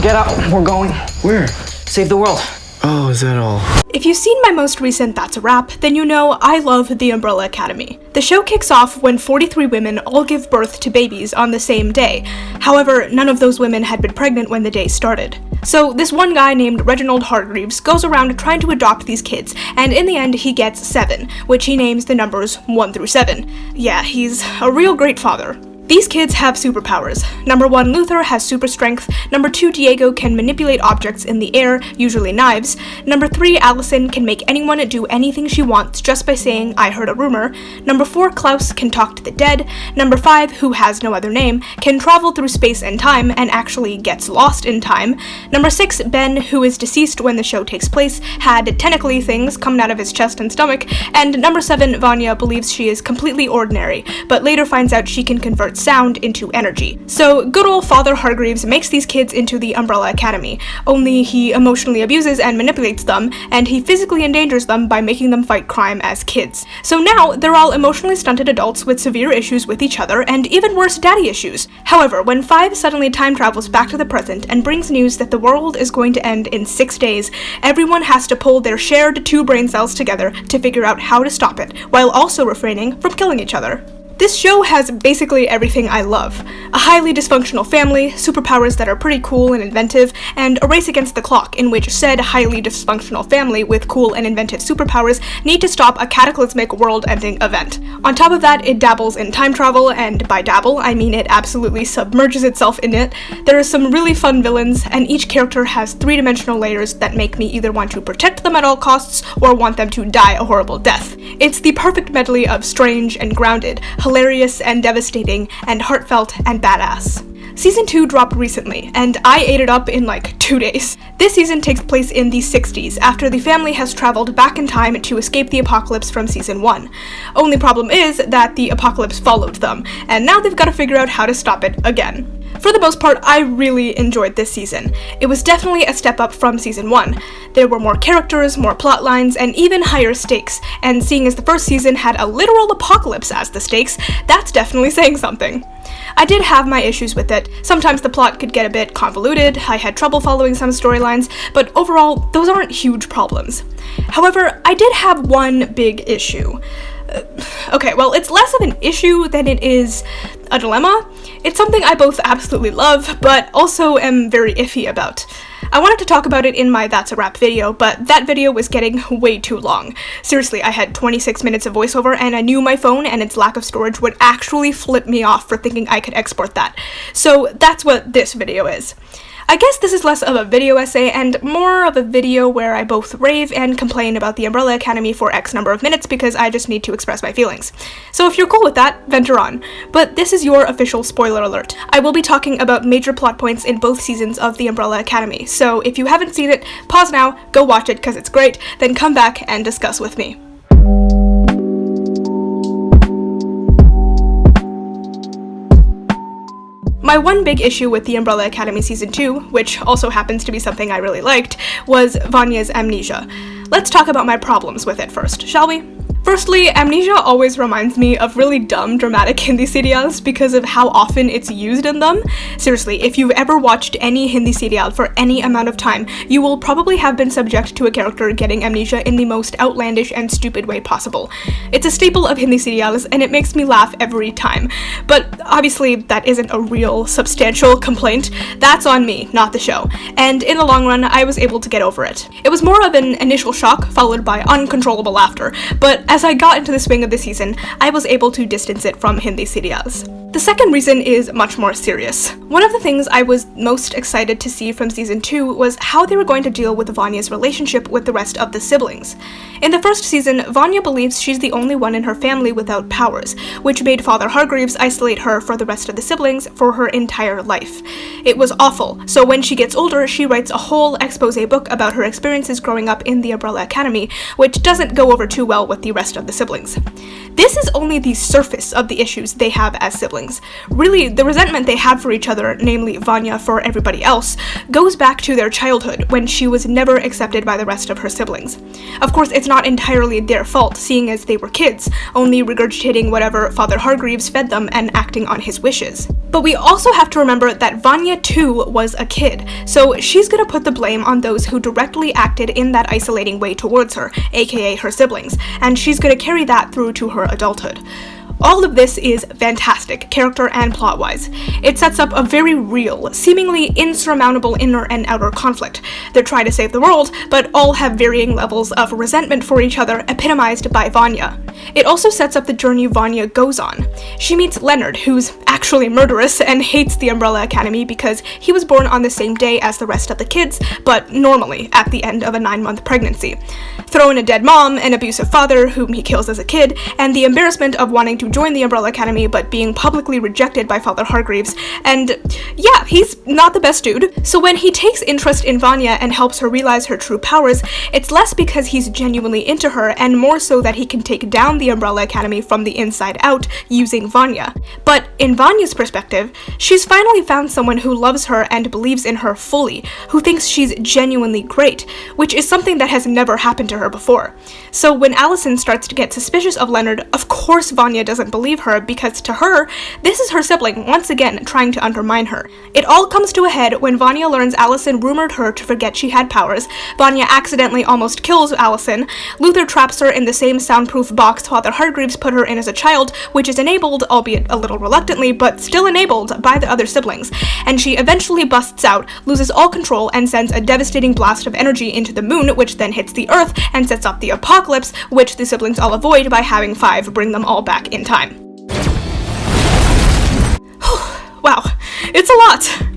Get up, we're going. Where? Save the world. Oh, is that all? If you've seen my most recent That's a Wrap, then you know I love The Umbrella Academy. The show kicks off when 43 women all give birth to babies on the same day. However, none of those women had been pregnant when the day started. So this one guy named Reginald Hargreaves goes around trying to adopt these kids, and in the end he gets 7, which he names the numbers 1 through 7. Yeah, he's a real great father. These kids have superpowers. Number 1, Luther has super strength. Number 2, Diego can manipulate objects in the air, usually knives. Number 3, Allison can make anyone do anything she wants just by saying, "I heard a rumor." Number 4, Klaus can talk to the dead. Number 5, who has no other name, can travel through space and time and actually gets lost in time. Number 6, Ben, who is deceased when the show takes place, had tentacly things coming out of his chest and stomach. And number 7, Vanya believes she is completely ordinary, but later finds out she can convert sound into energy. So good old Father Hargreaves makes these kids into the Umbrella Academy, only he emotionally abuses and manipulates them, and he physically endangers them by making them fight crime as kids. So now they're all emotionally stunted adults with severe issues with each other and even worse daddy issues. However, when 5 suddenly time travels back to the present and brings news that the world is going to end in 6 days, everyone has to pull their shared 2 brain cells together to figure out how to stop it, while also refraining from killing each other. This show has basically everything I love. A highly dysfunctional family, superpowers that are pretty cool and inventive, and a race against the clock in which said highly dysfunctional family with cool and inventive superpowers need to stop a cataclysmic world-ending event. On top of that, it dabbles in time travel, and by dabble, I mean it absolutely submerges itself in it. There are some really fun villains, and each character has 3-dimensional layers that make me either want to protect them at all costs or want them to die a horrible death. It's the perfect medley of strange and grounded, hilarious and devastating, and heartfelt and badass. Season 2 dropped recently, and I ate it up in like 2 days. This season takes place in the 60s, after the family has traveled back in time to escape the apocalypse from season 1. Only problem is that the apocalypse followed them, and now they've got to figure out how to stop it again. For the most part, I really enjoyed this season. It was definitely a step up from season 1. There were more characters, more plot lines, and even higher stakes, and seeing as the first season had a literal apocalypse as the stakes, that's definitely saying something. I did have my issues with it. Sometimes the plot could get a bit convoluted, I had trouble following some storylines, but overall, those aren't huge problems. However, I did have one big issue. Okay, well, it's less of an issue than it is a dilemma. It's something I both absolutely love, but also am very iffy about. I wanted to talk about it in my That's a Wrap video, but that video was getting way too long. Seriously, I had 26 minutes of voiceover, and I knew my phone and its lack of storage would actually flip me off for thinking I could export that. So that's what this video is. I guess this is less of a video essay and more of a video where I both rave and complain about the Umbrella Academy for X number of minutes because I just need to express my feelings. So if you're cool with that, venture on. But this is your official spoiler alert. I will be talking about major plot points in both seasons of the Umbrella Academy, so if you haven't seen it, pause now, go watch it because it's great, then come back and discuss with me. My one big issue with the Umbrella Academy Season 2, which also happens to be something I really liked, was Vanya's amnesia. Let's talk about my problems with it first, shall we? Firstly, amnesia always reminds me of really dumb dramatic Hindi serials because of how often it's used in them. Seriously, if you've ever watched any Hindi serial for any amount of time, you will probably have been subject to a character getting amnesia in the most outlandish and stupid way possible. It's a staple of Hindi serials, and it makes me laugh every time. But obviously, that isn't a real, substantial complaint. That's on me, not the show. And in the long run, I was able to get over it. It was more of an initial shock, followed by uncontrollable laughter, but as I got into the swing of the season, I was able to distance it from Hindi serials. The second reason is much more serious. One of the things I was most excited to see from season 2 was how they were going to deal with Vanya's relationship with the rest of the siblings. In the first season, Vanya believes she's the only one in her family without powers, which made Father Hargreaves isolate her for the rest of the siblings for her entire life. It was awful, so when she gets older, she writes a whole expose book about her experiences growing up in the Umbrella Academy, which doesn't go over too well with the rest of the siblings. This is only the surface of the issues they have as siblings. siblings. Really, the resentment they have for each other, namely Vanya for everybody else, goes back to their childhood when she was never accepted by the rest of her siblings. Of course, it's not entirely their fault, seeing as they were kids, only regurgitating whatever Father Hargreaves fed them and acting on his wishes. But we also have to remember that Vanya too was a kid, so she's gonna put the blame on those who directly acted in that isolating way towards her, aka her siblings, and she's gonna carry that through to her adulthood. All of this is fantastic, character and plot-wise. It sets up a very real, seemingly insurmountable inner and outer conflict. They're trying to save the world, but all have varying levels of resentment for each other, epitomized by Vanya. It also sets up the journey Vanya goes on. She meets Leonard, who's actually murderous and hates the Umbrella Academy because he was born on the same day as the rest of the kids, but normally at the end of a 9-month pregnancy. Throw in a dead mom, an abusive father whom he kills as a kid, and the embarrassment of wanting to join the Umbrella Academy but being publicly rejected by Father Hargreaves, and yeah, he's not the best dude. So when he takes interest in Vanya and helps her realize her true powers, it's less because he's genuinely into her and more so that he can take down the Umbrella Academy from the inside out using Vanya. But in Vanya's perspective, she's finally found someone who loves her and believes in her fully, who thinks she's genuinely great, which is something that has never happened to her before. So when Allison starts to get suspicious of Leonard, of course Vanya doesn't believe her, because to her, this is her sibling once again trying to undermine her. It all comes to a head when Vanya learns Allison rumored her to forget she had powers. Vanya accidentally almost kills Allison. Luther traps her in the same soundproof box Father Hargreaves put her in as a child, which is enabled, albeit a little reluctantly, but still enabled by the other siblings. And she eventually busts out, loses all control, and sends a devastating blast of energy into the moon, which then hits the Earth and sets up the apocalypse, which the siblings all avoid by having Five bring them all back in time. Wow, it's a lot!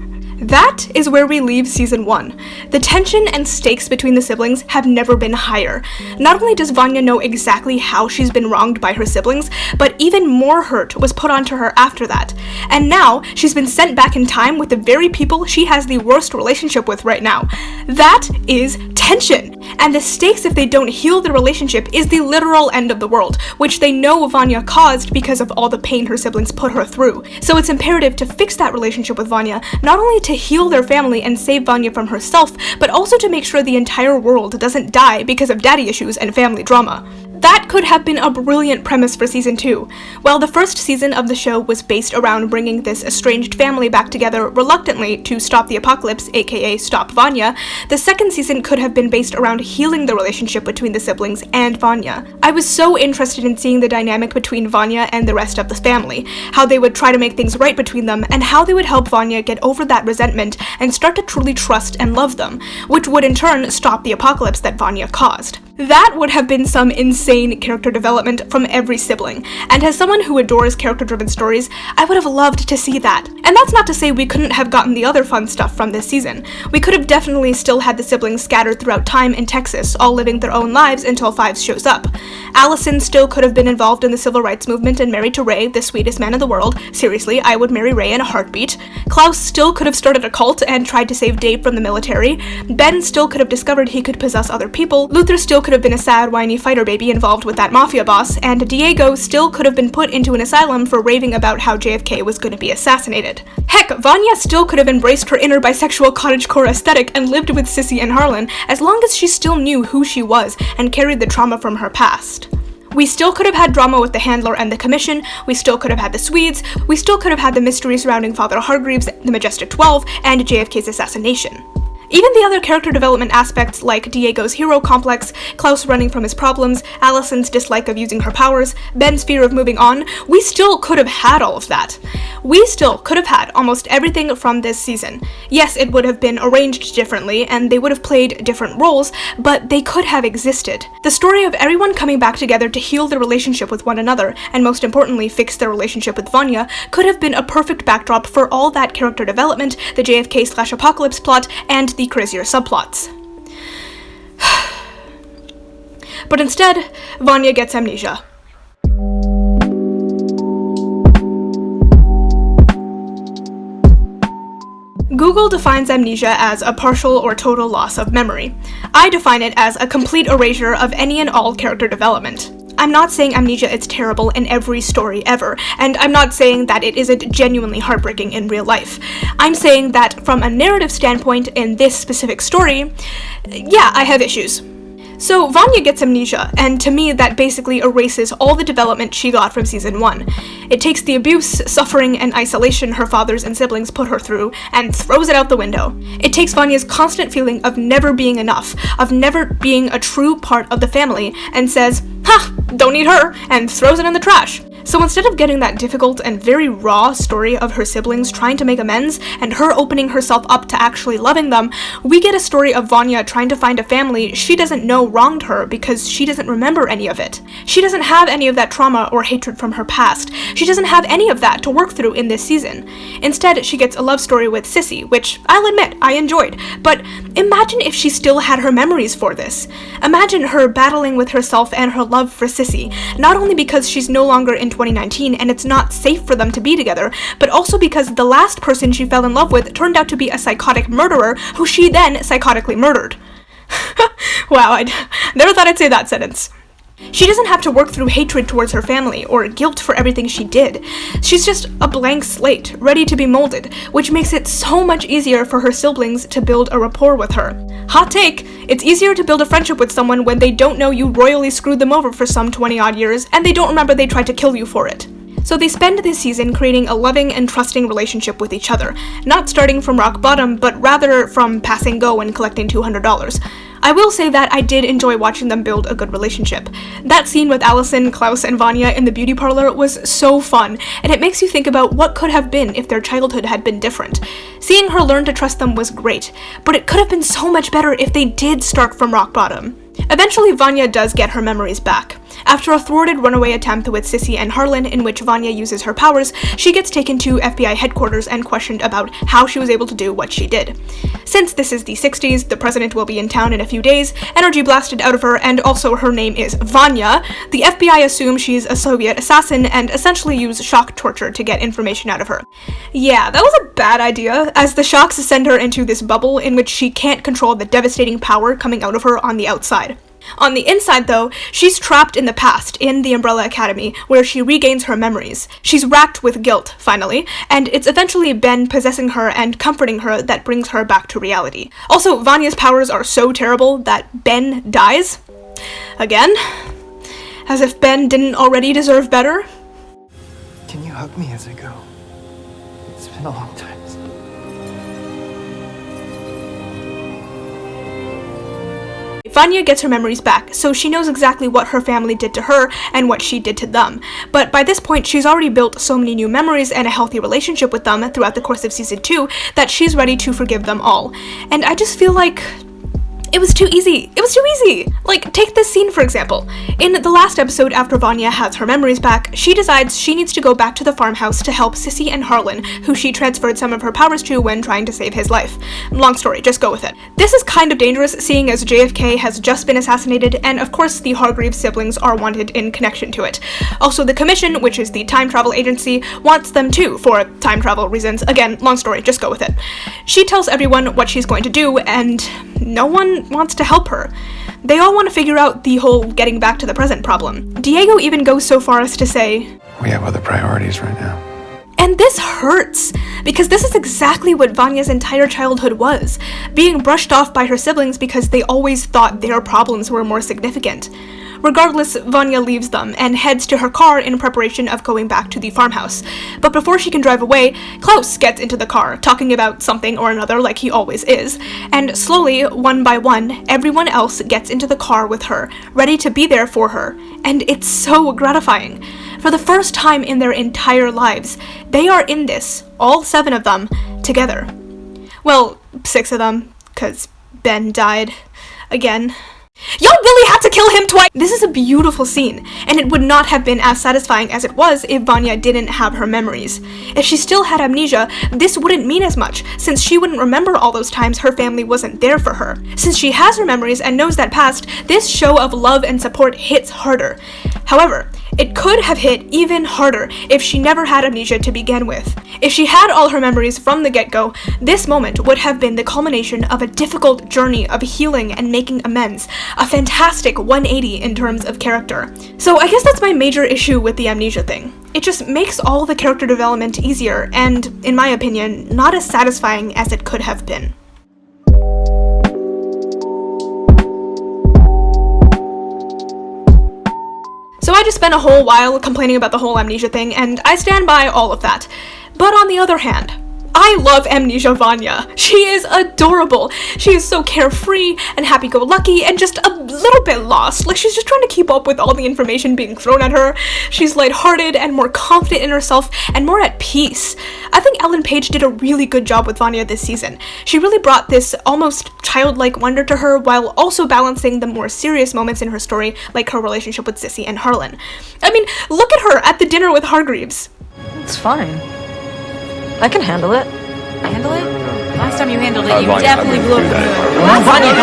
That is where we leave season 1. The tension and stakes between the siblings have never been higher. Not only does Vanya know exactly how she's been wronged by her siblings, but even more hurt was put onto her after that. And now, she's been sent back in time with the very people she has the worst relationship with right now. That is tension! And the stakes if they don't heal the relationship is the literal end of the world, which they know Vanya caused because of all the pain her siblings put her through. So it's imperative to fix that relationship with Vanya, not only to heal their family and save Vanya from herself, but also to make sure the entire world doesn't die because of daddy issues and family drama. That could have been a brilliant premise for season 2. While the first season of the show was based around bringing this estranged family back together reluctantly to stop the apocalypse, aka stop Vanya, the second season could have been based around healing the relationship between the siblings and Vanya. I was so interested in seeing the dynamic between Vanya and the rest of the family, how they would try to make things right between them, and how they would help Vanya get over that resentment and start to truly trust and love them, which would in turn stop the apocalypse that Vanya caused. That would have been some insane character development from every sibling, and as someone who adores character-driven stories, I would have loved to see that. And that's not to say we couldn't have gotten the other fun stuff from this season. We could have definitely still had the siblings scattered throughout time in Texas, all living their own lives until Fives shows up. Allison still could have been involved in the civil rights movement and married to Ray, the sweetest man in the world. Seriously, I would marry Ray in a heartbeat. Klaus still could have started a cult and tried to save Dave from the military. Ben still could have discovered he could possess other people. Luther still could have been a sad, whiny fighter baby involved with that mafia boss, and Diego still could have been put into an asylum for raving about how JFK was going to be assassinated. Heck, Vanya still could have embraced her inner bisexual cottagecore aesthetic and lived with Sissy and Harlan, as long as she still knew who she was and carried the trauma from her past. We still could have had drama with the Handler and the Commission, we still could have had the Swedes, we still could have had the mystery surrounding Father Hargreaves, the Majestic 12, and JFK's assassination. Even the other character development aspects like Diego's hero complex, Klaus running from his problems, Allison's dislike of using her powers, Ben's fear of moving on, we still could have had all of that. We still could have had almost everything from this season. Yes, it would have been arranged differently, and they would have played different roles, but they could have existed. The story of everyone coming back together to heal their relationship with one another, and most importantly fix their relationship with Vanya, could have been a perfect backdrop for all that character development, the JFK/Apocalypse plot, and the crazier subplots. But instead, Vanya gets amnesia. Google defines amnesia as a partial or total loss of memory. I define it as a complete erasure of any and all character development. I'm not saying amnesia is terrible in every story ever, and I'm not saying that it isn't genuinely heartbreaking in real life. I'm saying that from a narrative standpoint in this specific story, yeah, I have issues. So Vanya gets amnesia, and to me that basically erases all the development she got from season 1. It takes the abuse, suffering, and isolation her fathers and siblings put her through and throws it out the window. It takes Vanya's constant feeling of never being enough, of never being a true part of the family, and says, "Ha, don't need her," and throws it in the trash. So instead of getting that difficult and very raw story of her siblings trying to make amends and her opening herself up to actually loving them, we get a story of Vanya trying to find a family she doesn't know wronged her because she doesn't remember any of it. She doesn't have any of that trauma or hatred from her past. She doesn't have any of that to work through in this season. Instead, she gets a love story with Sissy, which I'll admit I enjoyed, but imagine if she still had her memories for this. Imagine her battling with herself and her love for Sissy, not only because she's no longer in 2019 and it's not safe for them to be together, but also because the last person she fell in love with turned out to be a psychotic murderer who she then psychotically murdered. Wow, I never thought I'd say that sentence. She doesn't have to work through hatred towards her family or guilt for everything she did. She's just a blank slate, ready to be molded, which makes it so much easier for her siblings to build a rapport with her. Hot take, it's easier to build a friendship with someone when they don't know you royally screwed them over for some 20-odd years, and they don't remember they tried to kill you for it. So they spend this season creating a loving and trusting relationship with each other, not starting from rock bottom, but rather from passing go and collecting $200. I will say that I did enjoy watching them build a good relationship. That scene with Allison, Klaus, and Vanya in the beauty parlor was so fun, and it makes you think about what could have been if their childhood had been different. Seeing her learn to trust them was great, but it could have been so much better if they did start from rock bottom. Eventually, Vanya does get her memories back. After a thwarted runaway attempt with Sissy and Harlan, in which Vanya uses her powers, she gets taken to FBI headquarters and questioned about how she was able to do what she did. Since this is the 60s, the president will be in town in a few days, energy blasted out of her, and also her name is Vanya, the FBI assume she's a Soviet assassin and essentially use shock torture to get information out of her. Yeah, that was a bad idea, as the shocks send her into this bubble in which she can't control the devastating power coming out of her on the outside. On the inside, though, she's trapped in the past, in the Umbrella Academy, where she regains her memories. She's racked with guilt, finally, and it's eventually Ben possessing her and comforting her that brings her back to reality. Also, Vanya's powers are so terrible that Ben dies. Again? As if Ben didn't already deserve better? Can you hug me as I go? It's been a long time. Vanya gets her memories back, so she knows exactly what her family did to her and what she did to them. But by this point, she's already built so many new memories and a healthy relationship with them throughout the course of season 2 that she's ready to forgive them all. And I just feel like it was too easy. It was too easy! Like, take this scene for example. In the last episode, after Vanya has her memories back, she decides she needs to go back to the farmhouse to help Sissy and Harlan, who she transferred some of her powers to when trying to save his life. Long story, just go with it. This is kind of dangerous, seeing as JFK has just been assassinated, and of course the Hargreaves siblings are wanted in connection to it. Also, the Commission, which is the time travel agency, wants them too, for time travel reasons. Again, long story, just go with it. She tells everyone what she's going to do, and no one wants to help her. They all want to figure out the whole getting back to the present problem. Diego even goes so far as to say, "We have other priorities right now." And this hurts, because this is exactly what Vanya's entire childhood was, being brushed off by her siblings because they always thought their problems were more significant. Regardless, Vanya leaves them and heads to her car in preparation of going back to the farmhouse. But before she can drive away, Klaus gets into the car, talking about something or another like he always is, and slowly, one by one, everyone else gets into the car with her, ready to be there for her, and it's so gratifying. For the first time in their entire lives, they are in this, all 7 of them, together. Well, 6 of them, 'cause Ben died. Again. Y'all really had to kill him twice! This is a beautiful scene, and it would not have been as satisfying as it was if Vanya didn't have her memories. If she still had amnesia, this wouldn't mean as much, since she wouldn't remember all those times her family wasn't there for her. Since she has her memories and knows that past, this show of love and support hits harder. However, It could have hit even harder if she never had amnesia to begin with. If she had all her memories from the get-go, this moment would have been the culmination of a difficult journey of healing and making amends, a fantastic 180 in terms of character. So I guess that's my major issue with the amnesia thing. It just makes all the character development easier and, in my opinion, not as satisfying as it could have been. So I just spent a whole while complaining about the whole amnesia thing, and I stand by all of that. But on the other hand, I love Amnesia Vanya. She is adorable. She is so carefree and happy-go-lucky and just a little bit lost. Like, she's just trying to keep up with all the information being thrown at her. She's lighthearted and more confident in herself and more at peace. I think Ellen Page did a really good job with Vanya this season. She really brought this almost childlike wonder to her while also balancing the more serious moments in her story, like her relationship with Sissy and Harlan. I mean, look at her at the dinner with Hargreaves. It's fine. I can handle it. Handle it? Last time you handled it, you Vanya, definitely blew up the moon. What? Vanya,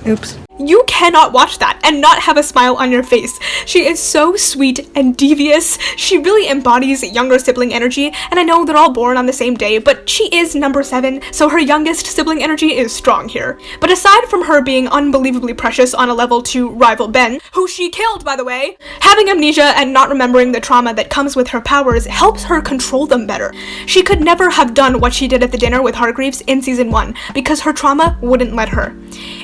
no. Oops. You cannot watch that and not have a smile on your face. She is so sweet and devious. She really embodies younger sibling energy, and I know they're all born on the same day, but she is number 7, so her youngest sibling energy is strong here. But aside from her being unbelievably precious on a level to rival Ben, who she killed, by the way, having amnesia and not remembering the trauma that comes with her powers helps her control them better. She could never have done what she did at the dinner with Hargreaves in season 1, because her trauma wouldn't let her.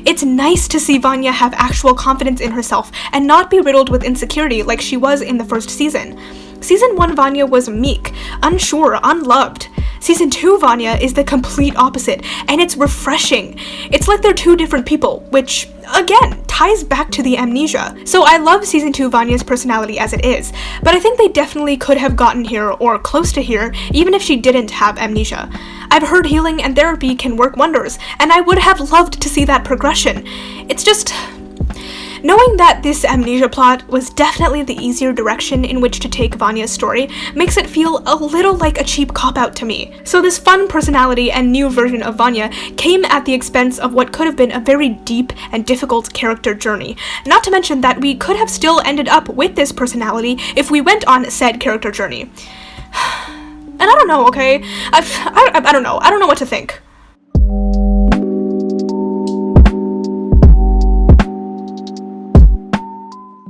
It's nice to see Vanya have actual confidence in herself and not be riddled with insecurity like she was in the first season. Season 1 Vanya was meek, unsure, unloved. Season 2 Vanya is the complete opposite, and it's refreshing. It's like they're two different people, which, again, ties back to the amnesia. So I love Season 2 Vanya's personality as it is, but I think they definitely could have gotten here or close to here even if she didn't have amnesia. I've heard healing and therapy can work wonders, and I would have loved to see that progression. It's just... knowing that this amnesia plot was definitely the easier direction in which to take Vanya's story makes it feel a little like a cheap cop-out to me. So this fun personality and new version of Vanya came at the expense of what could have been a very deep and difficult character journey. Not to mention that we could have still ended up with this personality if we went on said character journey. And I don't know, okay? I don't know. I don't know what to think.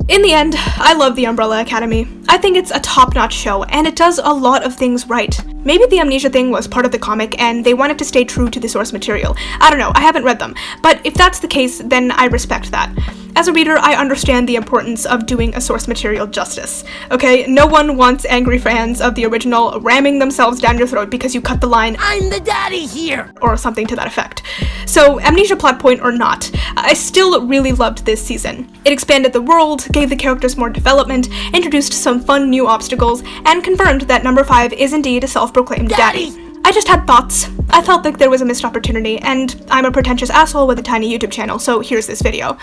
In the end, I love The Umbrella Academy. I think it's a top-notch show, and it does a lot of things right. Maybe the amnesia thing was part of the comic, and they wanted to stay true to the source material. I don't know, I haven't read them, but if that's the case, then I respect that. As a reader, I understand the importance of doing a source material justice, okay? No one wants angry fans of the original ramming themselves down your throat because you cut the line, "I'm the daddy here," or something to that effect. So, amnesia plot point or not, I still really loved this season. It expanded the world, gave the characters more development, introduced some fun new obstacles, and confirmed that number 5 is indeed a self-proclaimed daddy. I just had thoughts. I felt like there was a missed opportunity, and I'm a pretentious asshole with a tiny YouTube channel, so here's this video.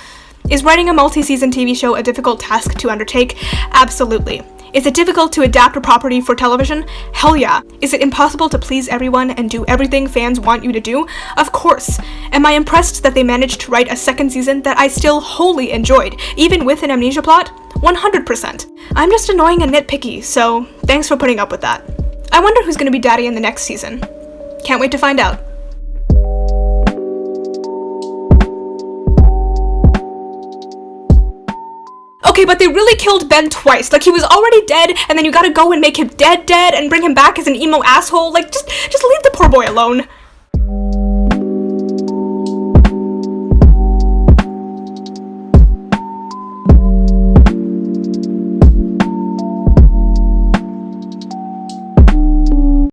Is writing a multi-season TV show a difficult task to undertake? Absolutely. Is it difficult to adapt a property for television? Hell yeah. Is it impossible to please everyone and do everything fans want you to do? Of course. Am I impressed that they managed to write a second season that I still wholly enjoyed, even with an amnesia plot? 100%. I'm just annoying and nitpicky, so thanks for putting up with that. I wonder who's gonna be daddy in the next season. Can't wait to find out. Okay, but they really killed Ben twice. Like, he was already dead, and then you gotta go and make him dead and bring him back as an emo asshole. Like, just leave the poor boy alone.